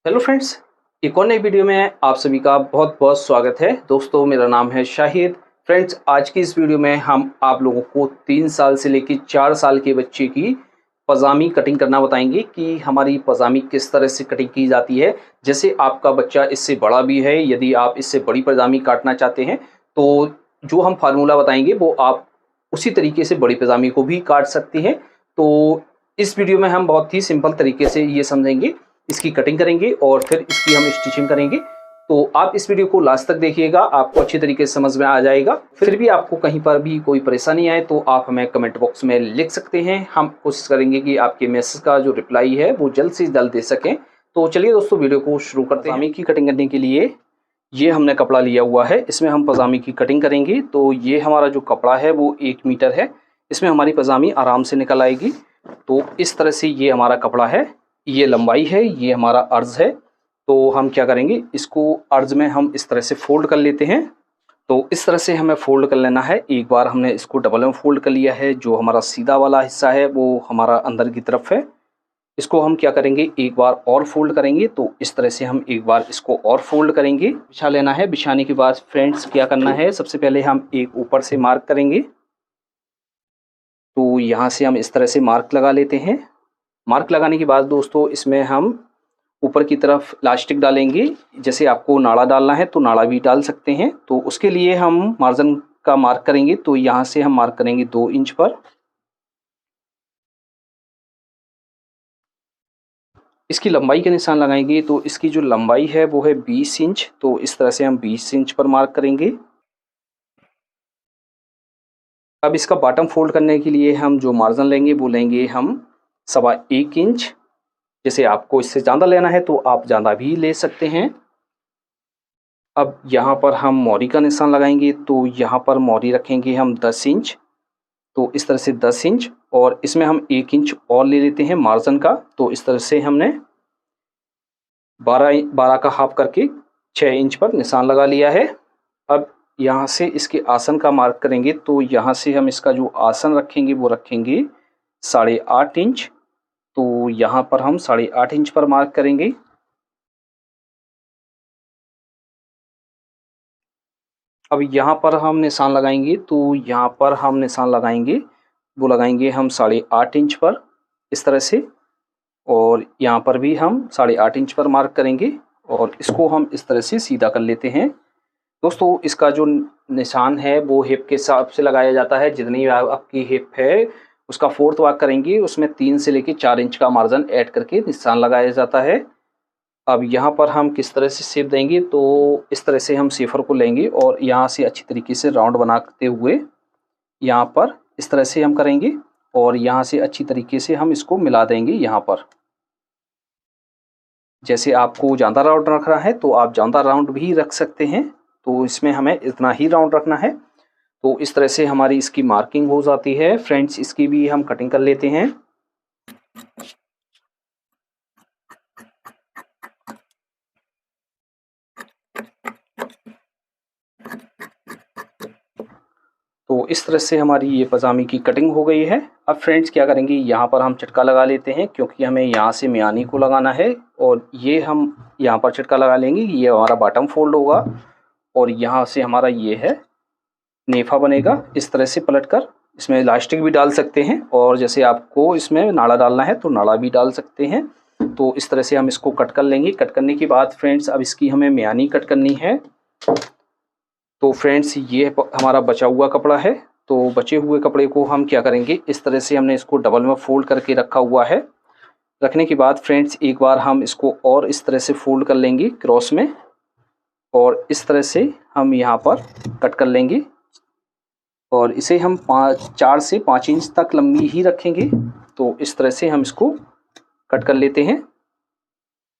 Hello friends, एक और नई वीडियो में आप सभी का बहुत बहुत स्वागत है। दोस्तों, मेरा नाम है शाहिद। फ्रेंड्स, आज की इस वीडियो में हम आप लोगों को 3 साल से लेकर 4 साल के बच्चे की पजामी कटिंग करना बताएंगे कि हमारी पजामी किस तरह से कटिंग की जाती है। जैसे आपका बच्चा इससे बड़ा भी है, यदि आप इससे बड़ी पजामी काटना चाहते हैं तो जो हम फार्मूला बताएंगे वो आप उसी तरीके से बड़ी पजामी को भी काट सकते हैं। तो इस वीडियो में हम बहुत ही सिंपल तरीके से ये समझेंगे, इसकी कटिंग करेंगे और फिर इसकी हम स्टिचिंग करेंगे। तो आप इस वीडियो को लास्ट तक देखिएगा, आपको अच्छी तरीके से समझ में आ जाएगा। फिर भी आपको कहीं पर भी कोई परेशानी आए तो आप हमें कमेंट बॉक्स में लिख सकते हैं। हम कोशिश करेंगे कि आपके मैसेज का जो रिप्लाई है वो जल्द से जल्द दे सकें। तो चलिए दोस्तों, वीडियो को शुरू करते हैं। पजामी की कटिंग करने के लिए ये हमने कपड़ा लिया हुआ है, इसमें हम पजामी की कटिंग करेंगे। तो ये हमारा जो कपड़ा है वो 1 मीटर है, इसमें हमारी पजामी आराम से निकल आएगी। तो इस तरह से ये हमारा कपड़ा है, ये लंबाई है, ये हमारा अर्ज है। तो हम क्या करेंगे, इसको अर्ज में हम इस तरह से फोल्ड कर लेते हैं। तो इस तरह से हमें फोल्ड कर लेना है। एक बार हमने इसको डबल में फोल्ड कर लिया है, जो हमारा सीधा वाला हिस्सा है वो हमारा अंदर की तरफ है। इसको हम क्या करेंगे, एक बार और फोल्ड करेंगे। तो इस तरह से हम एक बार इसको और फोल्ड करेंगे, बिछा लेना है। बिछाने के बाद फ्रेंड्स क्या करना है, सबसे पहले हम एक ऊपर से मार्क करेंगे। तो यहाँ से हम इस तरह से मार्क लगा लेते हैं। मार्क लगाने के बाद दोस्तों, इसमें हम ऊपर की तरफ इलास्टिक डालेंगे। जैसे आपको नाड़ा डालना है तो नाड़ा भी डाल सकते हैं। तो उसके लिए हम मार्जिन का मार्क करेंगे। तो यहाँ से हम मार्क करेंगे 2 इंच पर। इसकी लंबाई का निशान लगाएंगे। तो इसकी जो लंबाई है वो है 20 इंच। तो इस तरह से हम 20 इंच पर मार्क करेंगे। अब इसका बॉटम फोल्ड करने के लिए हम जो मार्जिन लेंगे वो लेंगे हम 1.25 इंच। जैसे आपको इससे ज़्यादा लेना है तो आप ज़्यादा भी ले सकते हैं। अब यहाँ पर हम मोरी का निशान लगाएंगे। तो यहाँ पर मोरी रखेंगे हम 10 इंच। तो इस तरह से 10 इंच, और इसमें हम 1 इंच और ले लेते हैं मार्जिन का। तो इस तरह से हमने 12 का हाफ करके 6 इंच पर निशान लगा लिया है। अब यहाँ से इसके आसन का मार्क करेंगे। तो यहाँ से हम इसका जो आसन रखेंगे वो रखेंगे 8.5 इंच। तो यहाँ पर हम 8.5 इंच पर मार्क करेंगे। अब यहाँ पर हम निशान लगाएंगे। तो यहाँ पर हम निशान लगाएंगे, वो लगाएंगे हम 8.5 इंच पर इस तरह से। और यहाँ पर भी हम 8.5 इंच पर मार्क करेंगे और इसको हम इस तरह से सीधा कर लेते हैं। दोस्तों, इसका जो निशान है वो हिप के हिसाब से लगाया जाता है। जितनी आपकी हिप है उसका 4th भाग करेंगे, उसमें 3 से लेकर 4 इंच का मार्जिन ऐड करके निशान लगाया जाता है। अब यहाँ पर हम किस तरह से शेप देंगे, तो इस तरह से हम शेफर को लेंगे और यहाँ से अच्छी तरीके से राउंड बनाते हुए यहाँ पर इस तरह से हम करेंगे और यहाँ से अच्छी तरीके से हम इसको मिला देंगे। यहाँ पर जैसे आपको ज़्यादा राउंड रखना है तो आप ज़्यादा राउंड भी रख सकते हैं। तो इसमें हमें इतना ही राउंड रखना है। तो इस तरह से हमारी इसकी मार्किंग हो जाती है। फ्रेंड्स, इसकी भी हम कटिंग कर लेते हैं। तो इस तरह से हमारी ये पजामी की कटिंग हो गई है। अब फ्रेंड्स क्या करेंगे, यहाँ पर हम चटका लगा लेते हैं, क्योंकि हमें यहाँ से मियानी को लगाना है। और ये हम यहाँ पर चटका लगा लेंगे, ये हमारा बॉटम फोल्ड होगा और यहाँ से हमारा ये है नेफा बनेगा। इस तरह से पलटकर इसमें इलास्टिक भी डाल सकते हैं, और जैसे आपको इसमें नाड़ा डालना है तो नाड़ा भी डाल सकते हैं। तो इस तरह से हम इसको कट कर लेंगे। कट करने के बाद फ्रेंड्स, अब इसकी हमें मियानी कट करनी है। तो फ्रेंड्स, ये हमारा बचा हुआ कपड़ा है। तो बचे हुए कपड़े को हम क्या करेंगे, इस तरह से हमने इसको डबल में फोल्ड करके रखा हुआ है। रखने के बाद फ्रेंड्स, एक बार हम इसको और इस तरह से फोल्ड कर लेंगे क्रॉस में, और इस तरह से हम यहाँ पर कट कर लेंगे। और इसे हम 4 से 5 इंच तक लंबी ही रखेंगे। तो इस तरह से हम इसको कट कर लेते हैं।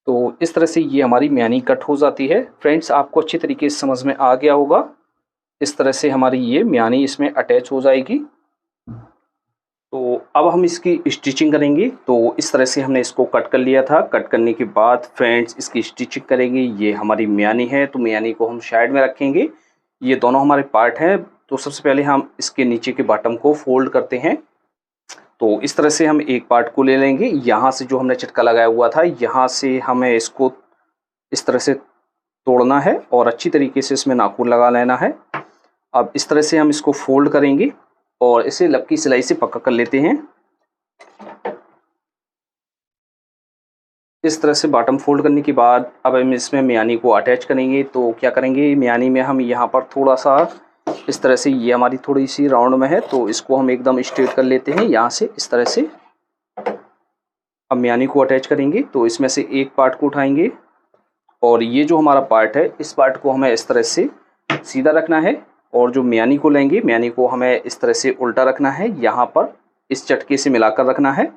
तो इस तरह से ये हमारी मियानी कट हो जाती है। फ्रेंड्स, आपको अच्छी तरीके से समझ में आ गया होगा। इस तरह से हमारी ये मियानी इसमें अटैच हो जाएगी। तो अब हम इसकी स्टिचिंग करेंगे। तो इस तरह से हमने इसको कट कर लिया था। कट करने के बाद फ्रेंड्स, इसकी स्टिचिंग करेंगे। ये हमारी मियानी है, तो मियानी को हम साइड में रखेंगे। ये दोनों हमारे पार्ट हैं। तो सबसे पहले हम इसके नीचे के बॉटम को फोल्ड करते हैं। तो इस तरह से हम एक पार्ट को ले लेंगे। यहाँ से जो हमने चटका लगाया हुआ था, यहाँ से हमें इसको इस तरह से तोड़ना है और अच्छी तरीके से इसमें नाखून लगा लेना है। अब इस तरह से हम इसको फोल्ड करेंगे और इसे लपकी सिलाई से पक्का कर लेते हैं। इस तरह से बॉटम फोल्ड करने के बाद अब हम इसमें मियानी को अटैच करेंगे। तो क्या करेंगे, मियानी में हम यहाँ पर थोड़ा सा इस तरह से, ये हमारी थोड़ी सी राउंड में है तो इसको हम एकदम स्ट्रेट कर लेते हैं यहाँ से इस तरह से। अब मियानी को अटैच करेंगे तो इसमें से एक पार्ट को उठाएंगे और ये जो हमारा पार्ट है इस पार्ट को हमें इस तरह से सीधा रखना है और जो मियानी को लेंगे, मियानी को हमें इस तरह से उल्टा रखना है, यहाँ पर इस चटके से मिलाकर रखना है।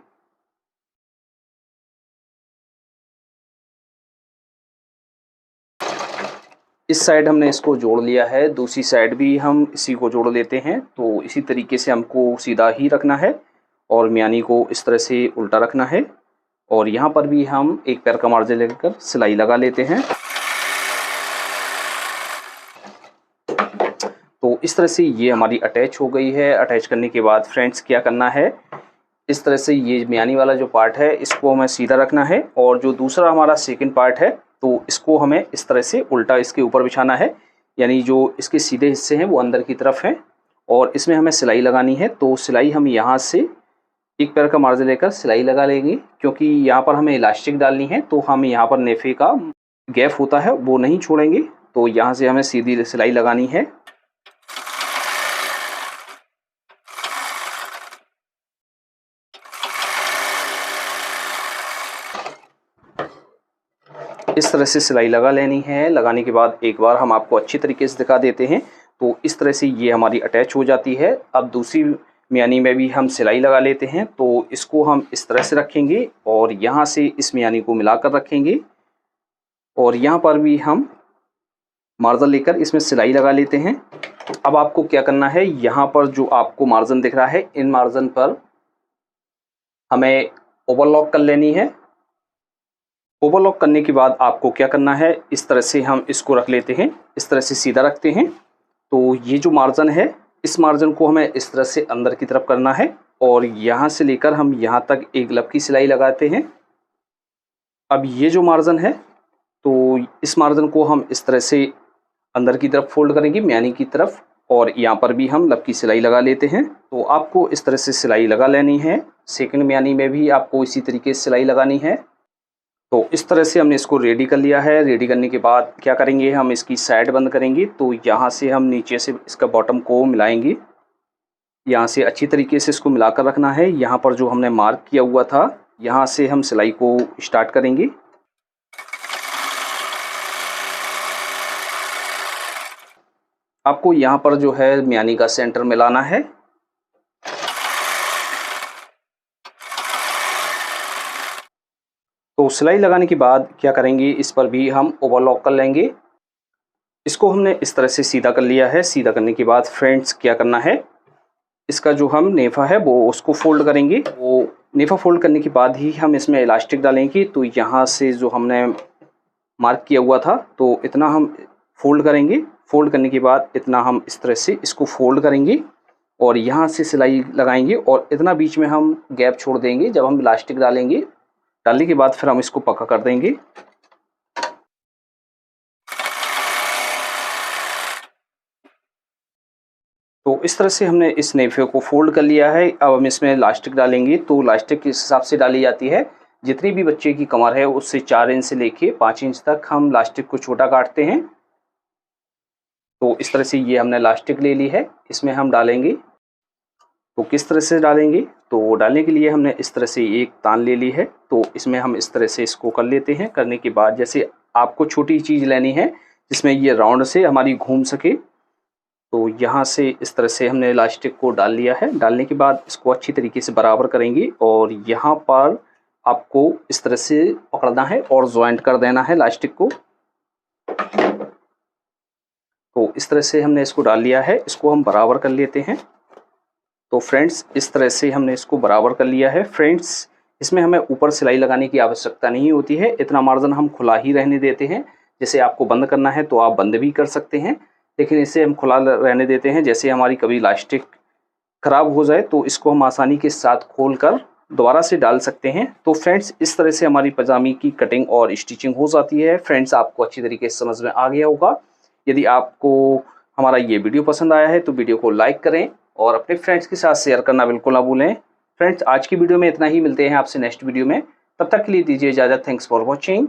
इस साइड हमने इसको जोड़ लिया है, दूसरी साइड भी हम इसी को जोड़ लेते हैं। तो इसी तरीके से हमको सीधा ही रखना है और मियानी को इस तरह से उल्टा रखना है और यहाँ पर भी हम एक पैर का मार्जिन लेकर सिलाई लगा लेते हैं। तो इस तरह से ये हमारी अटैच हो गई है। अटैच करने के बाद फ्रेंड्स क्या करना है, इस तरह से ये मियानी वाला जो पार्ट है इसको हमें सीधा रखना है और जो दूसरा हमारा सेकंड पार्ट है तो इसको हमें इस तरह से उल्टा इसके ऊपर बिछाना है, यानी जो इसके सीधे हिस्से हैं वो अंदर की तरफ हैं और इसमें हमें सिलाई लगानी है। तो सिलाई हम यहाँ से एक पैर का मार्जिन लेकर सिलाई लगा लेंगे, क्योंकि यहाँ पर हमें इलास्टिक डालनी है तो हम यहाँ पर नेफे का गैप होता है वो नहीं छोड़ेंगे। तो यहाँ से हमें सीधी सिलाई लगानी है। इस तरह से सिलाई लगा लेनी है। लगाने के बाद एक बार हम आपको अच्छी तरीके से दिखा देते हैं। तो इस तरह से ये हमारी अटैच हो जाती है। अब दूसरी मियानी में भी हम सिलाई लगा लेते हैं। तो इसको हम इस तरह से रखेंगे और यहाँ से इस मियानी को मिलाकर रखेंगे और यहाँ पर भी हम मार्जिन लेकर इसमें सिलाई लगा लेते हैं। अब आपको क्या करना है, यहाँ पर जो आपको मार्जिन दिख रहा है इन मार्जिन पर हमें ओवरलॉक कर लेनी है। ओवरलॉक करने के बाद आपको क्या करना है, इस तरह से हम इसको रख लेते हैं, इस तरह से सीधा रखते हैं। तो ये जो मार्जिन है इस मार्जिन को हमें इस तरह से अंदर की तरफ करना है और यहाँ से लेकर हम यहाँ तक एक लपकी सिलाई लगाते हैं। अब ये जो मार्जिन है तो इस मार्जिन को हम इस तरह से अंदर की तरफ फोल्ड करेंगे मियानी की तरफ और यहाँ पर भी हम लपकी सिलाई लगा लेते हैं। तो आपको इस तरह से सिलाई लगा लेनी है। सेकंड मियानी में भी आपको इसी तरीके से सिलाई लगानी है। तो इस तरह से हमने इसको रेडी कर लिया है। रेडी करने के बाद क्या करेंगे, हम इसकी साइड बंद करेंगे। तो यहाँ से हम नीचे से इसका बॉटम को मिलाएंगे, यहाँ से अच्छी तरीके से इसको मिलाकर रखना है। यहाँ पर जो हमने मार्क किया हुआ था यहाँ से हम सिलाई को स्टार्ट करेंगे। आपको यहाँ पर जो है मियानी का सेंटर मिलाना है। तो सिलाई लगाने के बाद क्या करेंगे, इस पर भी हम ओवरलॉक कर लेंगे। इसको हमने इस तरह से सीधा कर लिया है। सीधा करने के बाद फ्रेंड्स क्या करना है, इसका जो हम नेफा है वो उसको फोल्ड करेंगे। वो नेफा फोल्ड करने के बाद ही हम इसमें इलास्टिक डालेंगे। तो यहाँ से जो हमने मार्क किया हुआ था तो इतना हम फोल्ड करेंगे। फोल्ड करने के बाद इतना हम इस तरह से इसको फोल्ड करेंगे और यहाँ से सिलाई लगाएंगे और इतना बीच में हम गैप छोड़ देंगे। जब हम इलास्टिक डालेंगे, डालने के बाद फिर हम इसको पक्का कर देंगे। तो इस तरह से हमने इस नेफे को फोल्ड कर लिया है। अब हम इसमें इलास्टिक डालेंगे। तो इलास्टिक किस हिसाब से डाली जाती है, जितनी भी बच्चे की कमर है उससे 4 इंच से लेके 5 इंच तक हम इलास्टिक को छोटा काटते हैं। तो इस तरह से ये हमने इलास्टिक ले ली है, इसमें हम डालेंगे। तो किस तरह से डालेंगे, तो डालने के लिए हमने इस तरह से एक तान ले ली है। तो इसमें हम इस तरह से इसको कर लेते हैं। करने के बाद जैसे आपको छोटी चीज़ लेनी है जिसमें ये राउंड से हमारी घूम सके, तो यहाँ से इस तरह से हमने इलास्टिक को डाल लिया है। डालने के बाद इसको अच्छी तरीके से बराबर करेंगे और यहाँ पर आपको इस तरह से पकड़ना है और ज्वाइंट कर देना है इलास्टिक को। तो इस तरह से हमने इसको डाल लिया है। इसको हम बराबर कर लेते हैं। तो फ्रेंड्स इस तरह से हमने इसको बराबर कर लिया है। फ्रेंड्स इसमें हमें ऊपर सिलाई लगाने की आवश्यकता नहीं होती है, इतना मार्जिन हम खुला ही रहने देते हैं। जैसे आपको बंद करना है तो आप बंद भी कर सकते हैं, लेकिन इसे हम खुला रहने देते हैं। जैसे हमारी कभी इलास्टिक ख़राब हो जाए तो इसको हम आसानी के साथ खोल कर दोबारा से डाल सकते हैं। तो फ्रेंड्स इस तरह से हमारी पजामी की कटिंग और स्टिचिंग हो जाती है। फ्रेंड्स आपको अच्छी तरीके से समझ में आ गया होगा। यदि आपको हमारा ये वीडियो पसंद आया है तो वीडियो को लाइक करें और अपने फ्रेंड्स के साथ शेयर करना बिल्कुल ना भूलें। फ्रेंड्स आज की वीडियो में इतना ही, मिलते हैं आपसे नेक्स्ट वीडियो में। तब तक के लिए दीजिए इजाज़त। Thanks for watching.